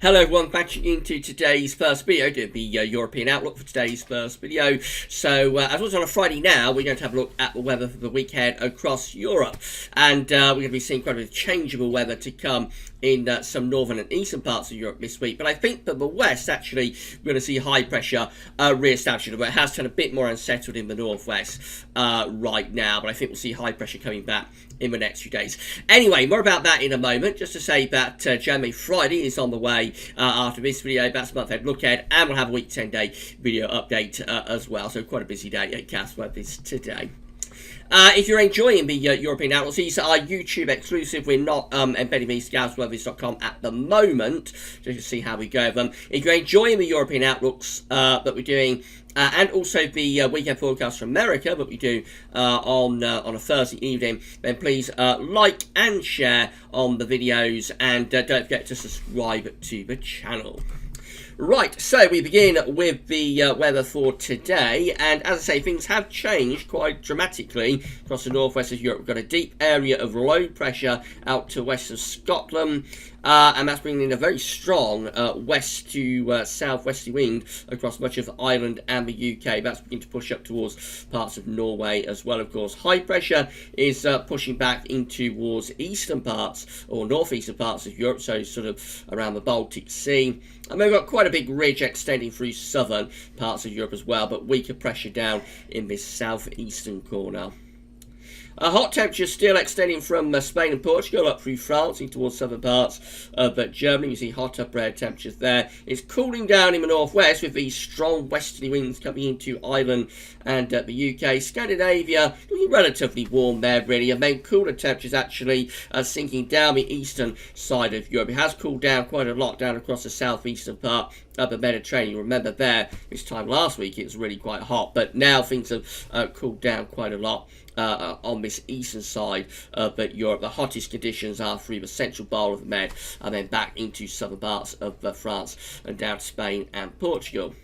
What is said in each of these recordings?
Hello everyone, back into today's first video, doing the European outlook for today's first video. So as it was on a Friday now, we're going to have a look at the weather for the weekend across Europe. And we're going to be seeing quite a bit of changeable weather to come in some northern and eastern parts of Europe this week. But I think that the west, actually, we're going to see high pressure re-establishing, but it has turned a bit more unsettled in the northwest right now. But I think we'll see high pressure coming back in the next few days. Anyway, more about that in a moment. Just to say that January Friday is on the way after this video. That's a month-end look ahead, and we'll have a week 10-day video update as well. So quite a busy day at Cast Web this today. If you're enjoying the European outlooks, these are YouTube exclusive. We're not embedding these to GavsWeathers.com at the moment, just to see how we go with them. If you're enjoying the European outlooks that we're doing, and also the weekend forecast from America that we do on a Thursday evening, then please like and share on the videos, and don't forget to subscribe to the channel. Right, so we begin with the weather for today, and as I say, things have changed quite dramatically across the northwest of Europe. We've got a deep area of low pressure out to west of Scotland, and that's bringing in a very strong west to southwesterly wind across much of Ireland and the UK. That's beginning to push up towards parts of Norway as well, of course. High pressure is pushing back in towards eastern parts, or northeastern parts of Europe, so sort of around the Baltic Sea. And we've got quite a big ridge extending through southern parts of Europe as well, but weaker pressure down in this southeastern corner. Hot temperatures still extending from Spain and Portugal up through France into towards southern parts of Germany. You see hot upper air temperatures there. It's cooling down in the northwest with these strong westerly winds coming into Ireland and the UK. Scandinavia looking relatively warm there, really, and then cooler temperatures actually sinking down the eastern side of Europe. It has cooled down quite a lot down across the southeastern part of the Mediterranean. Remember there, this time last week it was really quite hot, but now things have cooled down quite a lot on this eastern side of Europe. The hottest conditions are through the central bowl of the Med, and then back into southern parts of France and down to Spain and Portugal.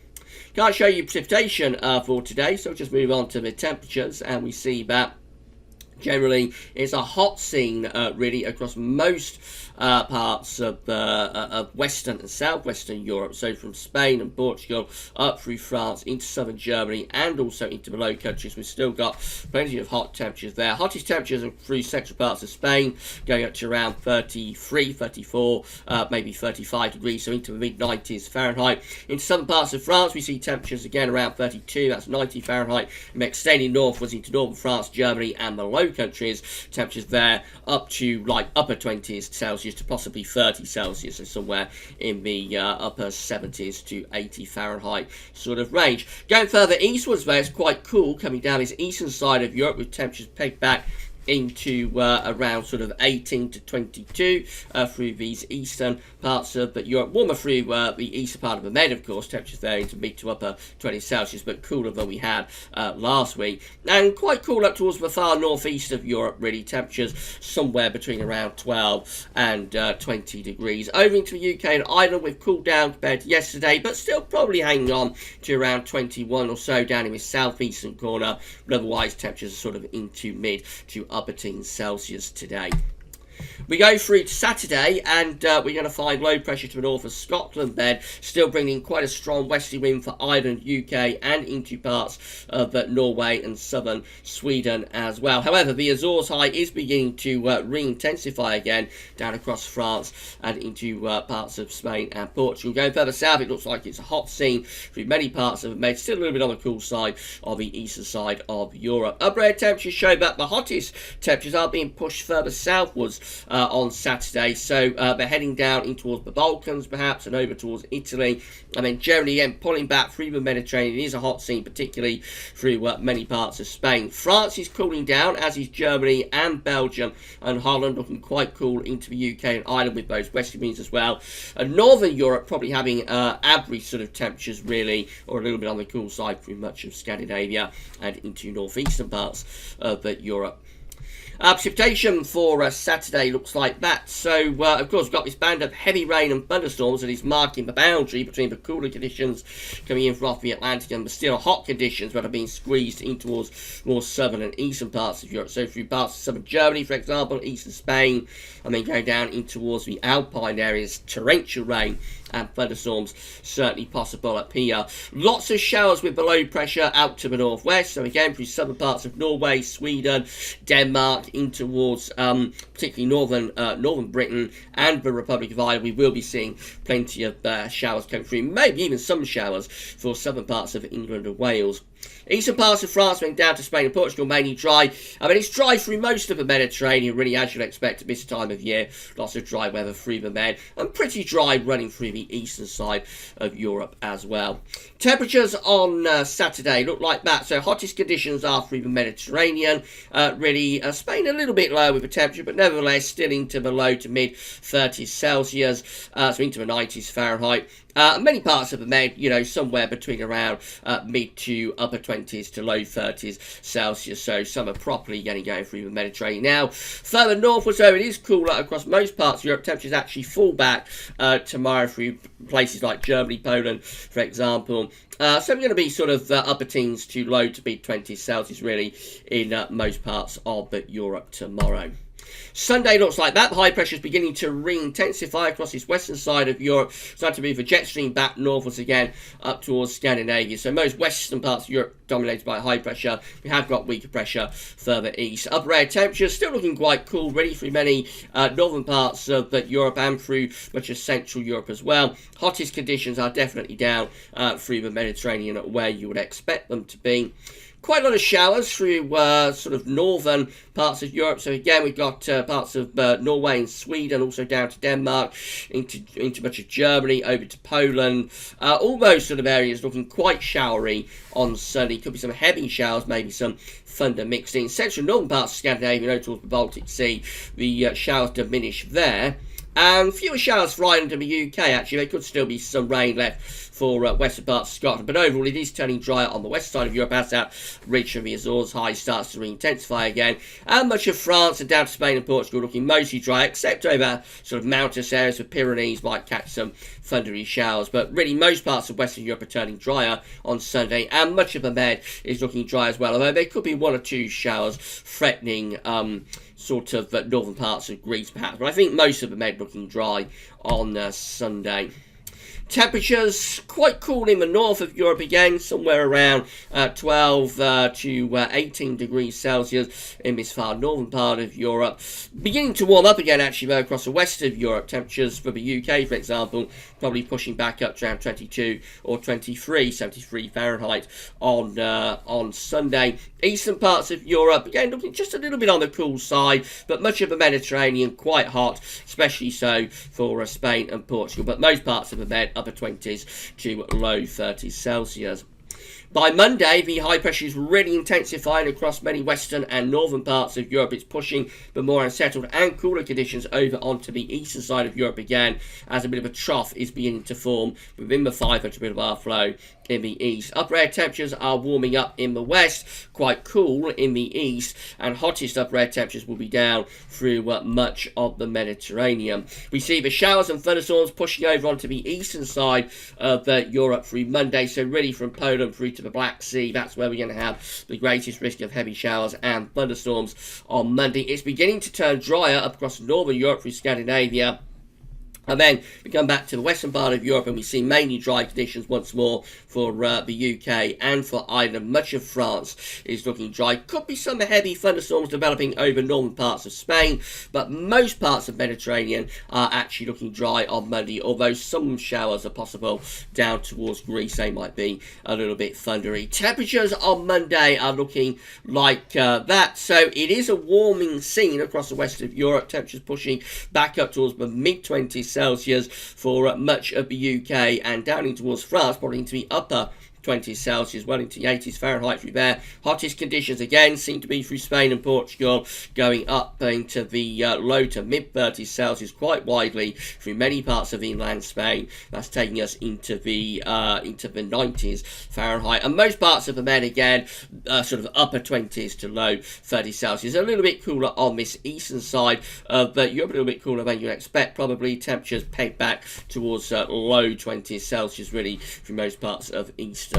Can't show you precipitation for today, so just move on to the temperatures, and we see that generally it's a hot scene really across most parts of western and southwestern Europe, so from Spain and Portugal up through France into southern Germany and also into the Low Countries. We've still got plenty of hot temperatures there. Hottest temperatures are through central parts of Spain, going up to around 33, 34, maybe 35 degrees, so into the mid-90s Fahrenheit. In southern parts of France, we see temperatures again around 32, that's 90 Fahrenheit, and extending northwards into northern France, Germany and the Low Countries. Temperatures there up to like upper 20s Celsius to possibly 30 Celsius, so somewhere in the upper 70s to 80 Fahrenheit sort of range. Going further eastwards there, it's quite cool coming down this eastern side of Europe with temperatures pegged back into around sort of 18 to 22 through these eastern parts of Europe. Warmer through the eastern part of the Med, of course. Temperatures there into mid to upper 20 Celsius, but cooler than we had last week. And quite cool up towards the far northeast of Europe, really. Temperatures somewhere between around 12 and 20 degrees. Over into the UK and Ireland, we've cooled down compared to yesterday, but still probably hanging on to around 21 or so down in the southeastern corner. But otherwise, temperatures are sort of into mid to upper teens Celsius today. We go through to Saturday, and we're going to find low pressure to the north of Scotland then, still bringing quite a strong westerly wind for Ireland, UK, and into parts of Norway and southern Sweden as well. However, the Azores high is beginning to re-intensify again down across France and into parts of Spain and Portugal. Going further south, it looks like it's a hot scene through many parts of the Med, still a little bit on the cool side of the eastern side of Europe. Upper air temperatures show that the hottest temperatures are being pushed further southwards on Saturday, so they're heading down in towards the Balkans perhaps and over towards Italy, and then generally again pulling back through the Mediterranean. It is a hot scene, particularly through many parts of Spain. France is cooling down, as is Germany and Belgium, and Holland looking quite cool into the UK and Ireland with those westerly winds as well. And northern Europe probably having average sort of temperatures really, or a little bit on the cool side through much of Scandinavia and into northeastern parts of Europe. Precipitation for Saturday looks like that. So, of course, we've got this band of heavy rain and thunderstorms that is marking the boundary between the cooler conditions coming in from off the Atlantic and the still hot conditions that are being squeezed in towards more southern and eastern parts of Europe. So, through parts of southern Germany, for example, eastern Spain, and then going down in towards the Alpine areas, torrential rain and thunderstorms certainly possible up here. Lots of showers with below pressure out to the northwest, so again through southern parts of Norway, Sweden, Denmark, in towards particularly northern Britain and the Republic of Ireland. We will be seeing plenty of showers come through, maybe even some showers for southern parts of England and Wales. Eastern parts of France, going down to Spain and Portugal, mainly dry. I mean, it's dry through most of the Mediterranean, really, as you'd expect at this time of year. Lots of dry weather through the Med, and pretty dry running through the eastern side of Europe as well. Temperatures on Saturday look like that. So hottest conditions are through the Mediterranean. Really, Spain a little bit lower with the temperature, but nevertheless still into the low to mid 30s Celsius, so into the 90s Fahrenheit. Many parts of the Med, you know, somewhere between around mid to upper 20s to low 30s Celsius. So summer properly getting going through the Mediterranean. Now, further northwards, though, it is cooler across most parts of Europe. Temperatures actually fall back tomorrow through places like Germany, Poland, for example. So we're going to be sort of upper teens to low to mid 20s Celsius, really, in most parts of Europe tomorrow. Sunday looks like that. The high pressure is beginning to re-intensify across this western side of Europe. Starting to move the jet stream back northwards again up towards Scandinavia. So most western parts of Europe dominated by high pressure. We have got weaker pressure further east. Upper air temperatures still looking quite cool, really, through many northern parts of Europe and through much of Central Europe as well. Hottest conditions are definitely down through the Mediterranean, where you would expect them to be. Quite a lot of showers through sort of northern parts of Europe. So again, we've got parts of Norway and Sweden, also down to Denmark, into much of Germany, over to Poland. All those sort of areas looking quite showery on Sunday. Could be some heavy showers, maybe some thunder mixed in. Central and northern parts of Scandinavia, over towards the Baltic Sea, the showers diminish there. And fewer showers for Ireland and the UK, actually. There could still be some rain left for western parts of Scotland. But overall, it is turning drier on the west side of Europe as that ridge from the Azores high starts to re-intensify again. And much of France and down to Spain and Portugal looking mostly dry, except over sort of mountainous areas. The Pyrenees might catch some thundery showers. But really, most parts of Western Europe are turning drier on Sunday. And much of the Med is looking dry as well. Although there could be one or two showers threatening sort of northern parts of Greece, perhaps. But I think most of the Med looking dry on Sunday. Temperatures quite cool in the north of Europe again, somewhere around 12 to 18 degrees Celsius in this far northern part of Europe. Beginning to warm up again, actually, though, across the west of Europe. Temperatures for the UK, for example, probably pushing back up to around 22 or 73 Fahrenheit on Sunday. Eastern parts of Europe, again, looking just a little bit on the cool side, but much of the Mediterranean quite hot, especially so for Spain and Portugal. But most parts of the Med, upper 20s to low 30s Celsius. By Monday, the high pressure is really intensifying across many western and northern parts of Europe. It's pushing the more unsettled and cooler conditions over onto the eastern side of Europe again, as a bit of a trough is beginning to form within the 500 millibar flow in the east. Upper air temperatures are warming up in the west, quite cool in the east, and hottest upper air temperatures will be down through much of the Mediterranean. We see the showers and thunderstorms pushing over onto the eastern side of Europe through Monday, so really from Poland through to the Black Sea, that's where we're going to have the greatest risk of heavy showers and thunderstorms on Monday. It's beginning to turn drier up across northern Europe through Scandinavia. And then we come back to the western part of Europe and we see mainly dry conditions once more for the UK and for Ireland. Much of France is looking dry. Could be some heavy thunderstorms developing over northern parts of Spain, but most parts of the Mediterranean are actually looking dry on Monday, although some showers are possible down towards Greece. They might be a little bit thundery. Temperatures on Monday are looking like that. So it is a warming scene across the west of Europe. Temperatures pushing back up towards the mid-20s Celsius for much of the UK, and down in towards France, probably into the upper 20 Celsius, well into the 80s Fahrenheit through there. Hottest conditions again seem to be through Spain and Portugal, going up into the low to mid 30s Celsius quite widely through many parts of inland Spain. That's taking us into the 90s Fahrenheit, and most parts of the Med again sort of upper 20s to low 30 Celsius. A little bit cooler on this eastern side of Europe, a little bit cooler than you'd expect. Probably temperatures pegged back towards low 20s Celsius really through most parts of eastern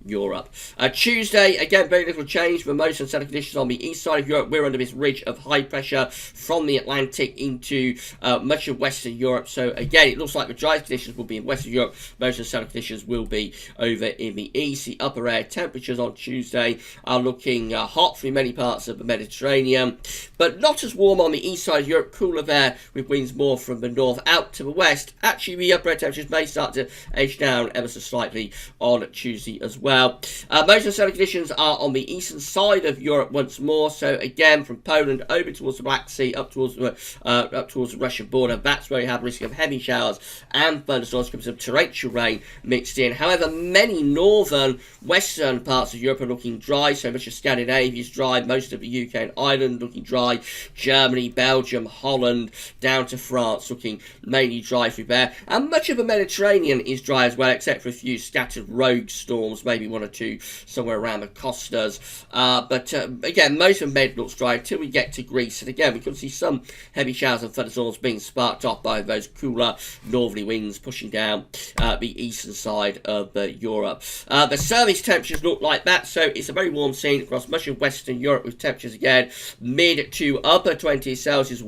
Europe. Tuesday, again, very little change for most unsettled conditions on the east side of Europe. We're under this ridge of high pressure from the Atlantic into much of Western Europe. So again, it looks like the driest conditions will be in Western Europe. Most unsettled conditions will be over in the east. The upper air temperatures on Tuesday are looking hot through many parts of the Mediterranean, but not as warm on the east side of Europe. Cooler there with winds more from the north out to the west. Actually, the upper air temperatures may start to edge down ever so slightly on Tuesday as well. Most unsettled conditions are on the eastern side of Europe once more. So again, from Poland over towards the Black Sea, up towards the Russian border, that's where you have risk of heavy showers and thunderstorms, comes some torrential rain mixed in. However, many northern, western parts of Europe are looking dry. So much of Scandinavia is dry. Most of the UK and Ireland looking dry. Germany, Belgium, Holland, down to France looking mainly dry through there. And much of the Mediterranean is dry as well, except for a few scattered rogue storms, maybe one or two somewhere around the costas. But again, most of Med looks dry until we get to Greece. And again, we could see some heavy showers and thunderstorms being sparked off by those cooler northerly winds pushing down the eastern side of Europe. The surface temperatures look like that, so it's a very warm scene across much of Western Europe, with temperatures again mid to upper 20s Celsius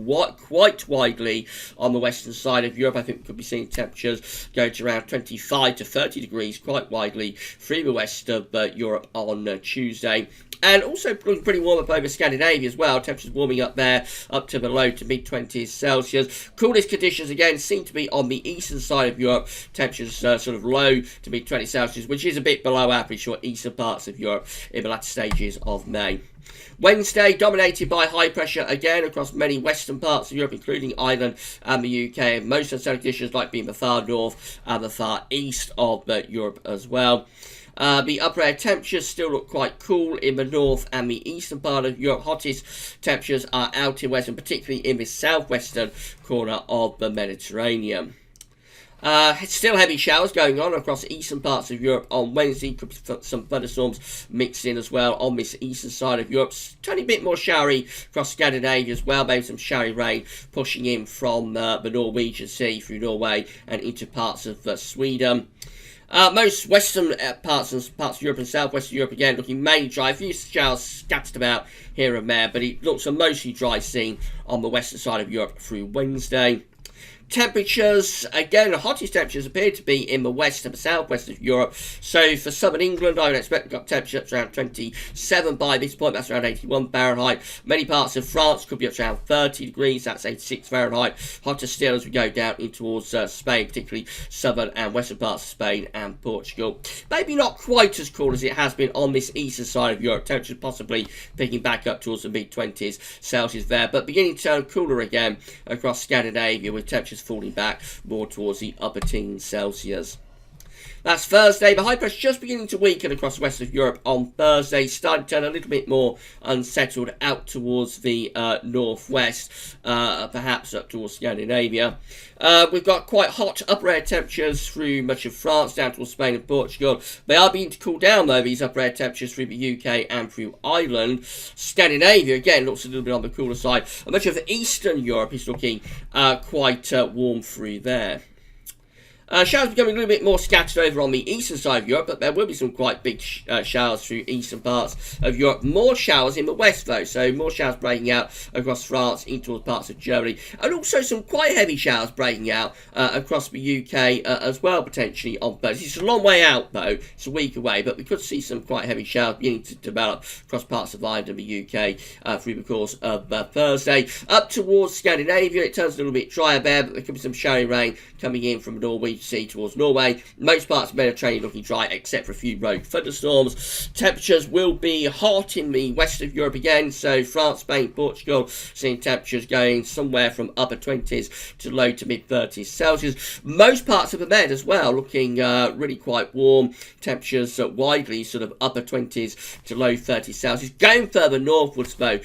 quite widely on the western side of Europe. I think we could be seeing temperatures going to around 25 to 30 degrees quite widely through the west of Europe on Tuesday. And also looking pretty warm up over Scandinavia as well. Temperatures warming up there up to the low to mid-20s Celsius. Coolest conditions again seem to be on the eastern side of Europe. Temperatures sort of low to mid-20s Celsius, which is a bit below average for eastern parts of Europe in the latter stages of May. Wednesday, dominated by high pressure again across many western parts of Europe, including Ireland and the UK. Most unsettled conditions like being the far north and the far east of Europe as well. The upper air temperatures still look quite cool in the north and the eastern part of Europe. Hottest temperatures are out in western, particularly in the southwestern corner of the Mediterranean. Still heavy showers going on across the eastern parts of Europe on Wednesday. Could be some thunderstorms mixed in as well on this eastern side of Europe. Tiny bit more showery across Scandinavia as well. Maybe some showery rain pushing in from the Norwegian Sea through Norway and into parts of Sweden. Most western parts of Europe and southwestern Europe again looking mainly dry. A few showers scattered about here and there, but it looks a mostly dry scene on the western side of Europe through Wednesday. Temperatures, again, the hottest temperatures appear to be in the west and the southwest of Europe. So for southern England, I would expect we've got temperatures around 27 by this point. That's around 81 Fahrenheit. Many parts of France could be up to around 30 degrees. That's 86 Fahrenheit. Hotter still as we go down in towards Spain, particularly southern and western parts of Spain and Portugal. Maybe not quite as cool as it has been on this eastern side of Europe. Temperatures possibly picking back up towards the mid-20s Celsius there, but beginning to turn cooler again across Scandinavia, with temperatures falling back more towards the upper teens Celsius. That's Thursday. The high pressure just beginning to weaken across the west of Europe on Thursday, starting to turn a little bit more unsettled out towards the northwest, perhaps up towards Scandinavia. We've got quite hot upper air temperatures through much of France, down towards Spain and Portugal. They are beginning to cool down, though, these upper air temperatures through the UK and through Ireland. Scandinavia, again, looks a little bit on the cooler side. And much of Eastern Europe is looking quite warm through there. Showers becoming a little bit more scattered over on the eastern side of Europe, but there will be some quite big showers through eastern parts of Europe. More showers in the west, though, so more showers breaking out across France into parts of Germany, and also some quite heavy showers breaking out across the UK as well, potentially on Thursday. It's a long way out, though. It's a week away, but we could see some quite heavy showers beginning to develop across parts of Ireland and the UK through the course of Thursday. Up towards Scandinavia, it turns a little bit drier there, but there could be some showery rain coming in from Norway Sea towards Norway. Most parts of the Mediterranean looking dry, except for a few rogue thunderstorms. Temperatures will be hot in the west of Europe again, so France, Spain, Portugal, seeing temperatures going somewhere from upper 20s to low to mid 30s Celsius. Most parts of the Med as well looking really quite warm. Temperatures widely sort of upper 20s to low 30s Celsius. Going further northwards, though,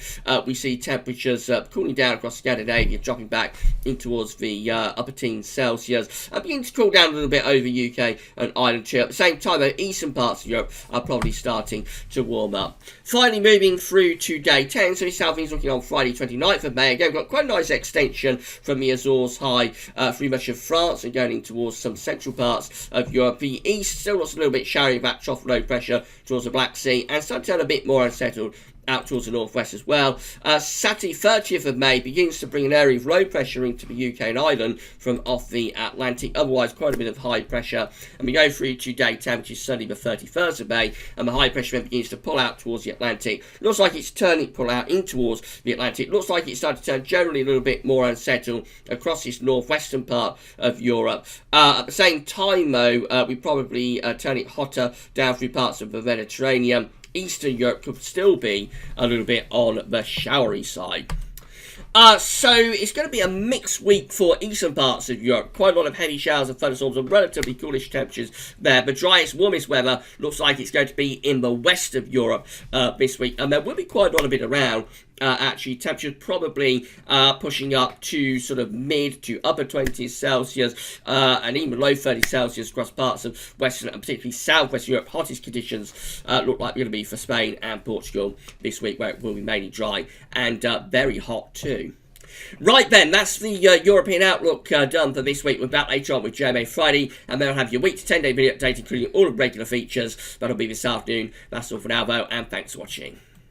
we see temperatures cooling down across Scandinavia, dropping back in towards the upper teens Celsius, and beginning to cool down a little bit over UK and Ireland too. At the same time, the eastern parts of Europe are probably starting to warm up. Finally, moving through to day 10, so Southeast looking on Friday 29th of May. Again, we've got quite a nice extension from the Azores high through much of France and going in towards some central parts of Europe. The east still looks a little bit showery, back trough low pressure towards the Black Sea, and starting to turn a bit more unsettled out towards the northwest as well. Saturday 30th of May begins to bring an area of low pressure into the UK and Ireland from off the Atlantic. Otherwise, quite a bit of high pressure. And we go through to day 10, which is Sunday the 31st of May, and the high pressure then begins to pull out towards the Atlantic. Looks like it's turning pull out in towards the Atlantic. Looks like it's starting to turn generally a little bit more unsettled across this northwestern part of Europe. At the same time, though, we probably turn it hotter down through parts of the Mediterranean. Eastern Europe could still be a little bit on the showery side. So it's going to be a mixed week for eastern parts of Europe. Quite a lot of heavy showers and thunderstorms and relatively coolish temperatures there. The driest, warmest weather looks like it's going to be in the west of Europe this week. And there will be quite a lot of it around. Actually, temperatures probably pushing up to sort of mid to upper 20s Celsius and even low 30s Celsius across parts of Western and particularly Southwest Europe. Hottest conditions look like they're going to be for Spain and Portugal this week, where it will be mainly dry and very hot too. Right then, that's the European Outlook done for this week. We're back later on with JMA Friday, and then I'll have your week to 10-day video update, including all of the regular features. That'll be this afternoon. That's all for now, though, and thanks for watching.